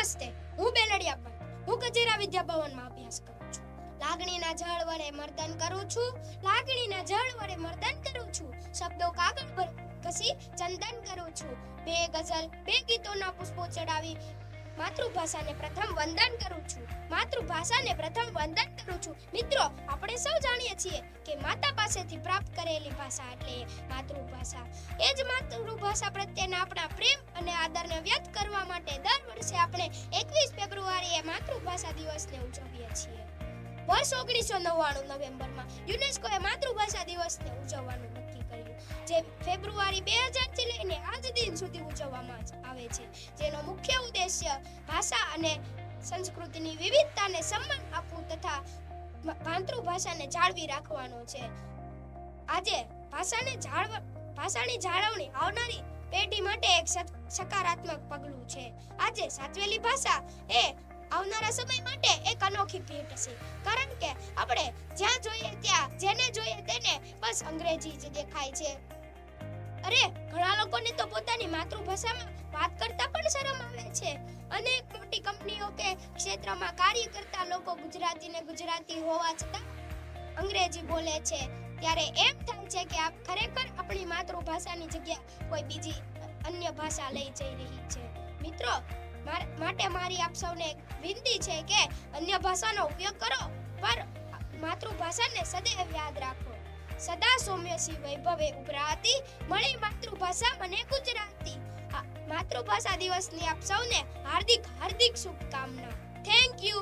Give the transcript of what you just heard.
નમસ્તે, હું બેલડિયા પણ હું કજેરા વિદ્યાભવનમાં અભ્યાસ કરું છું. લાગણીના જળ વડે મર્દન કરું છું, લાગણીના જળ વડે મર્દન કરું છું. શબ્દો કાગળ પર ઘસી ચંદન કરું છું. બે ગઝલ બે ગીતોના પુષ્પો ચડાવી માતૃભાષાને પ્રથમ વંદન કરું છું. માતૃભાષાને પ્રથમ વંદન કરું છું. મિત્રો, આપણે સૌ જાણીએ છીએ કે માતા પાસેથી પ્રાપ્ત કરેલી ભાષા એટલે માતૃભાષા. એ જ માતૃભાષા પ્રત્યેના આપણા પ્રેમ અને આદરને વ્યક્ત કરવા માટે દર વર્ષે આપણે 21 ફેબ્રુઆરીએ માતૃભાષા દિવસને ઉજવીએ છીએ. વર્ષ 1999 નવેમ્બરમાં યુનેસ્કોએ માતૃભાષા દિવસને ઉજવવાનું નક્કી કર્યું, જે ફેબ્રુઆરી 2000 થી લઈને આજ દિન સુધી ઉજવવામાં આવે છે. જેનો મુખ્ય ઉદ્દેશ્ય ભાષા અને સંસ્કૃતિની વિવિધતાને સન્માન આપવું તથા માતૃભાષાને જાળવી રાખવાનો છે. આજે ભાષાની જાળવણી આવનારી પેઢી માટે એક સકારાત્મક પગલું છે. આજે સાચવેલી ભાષા એ આવનારા સમય માટે એક અનોખી ભેટ છે, કારણ કે આપણે જ્યાં જોઈએ ત્યાં જેને જોઈએ તેને બસ અંગ્રેજી જ દેખાય છે. અરે, ઘણા લોકોને તો પોતાની માતૃભાષામાં વાત કરતા પણ શરમ આવે છે. અનેક મોટી કંપનીઓ કે ક્ષેત્રમાં કાર્ય કરતા લોકો ગુજરાતી હોવા છતાં અંગ્રેજી બોલે છે. ત્યારે એમ થાય છે કે ખરેખર આપણી માતૃભાષાની જગ્યા કોઈ બીજી અન્ય ભાષા લઈ જઈ રહી છે. મિત્રો, માટે મારી આપ સૌને વિનંતી છે કે અન્ય ભાષાનો ઉપયોગ કરો, પર માતૃભાષાને સદૈવ યાદ રાખો. સદા સૌમ્યસી વૈભવે ઉભરાતી મળી માતૃભાષા મને ગુજરાતી. માતૃભાષા દિવસની આપ સૌને હાર્દિક શુભકામના. Thank you.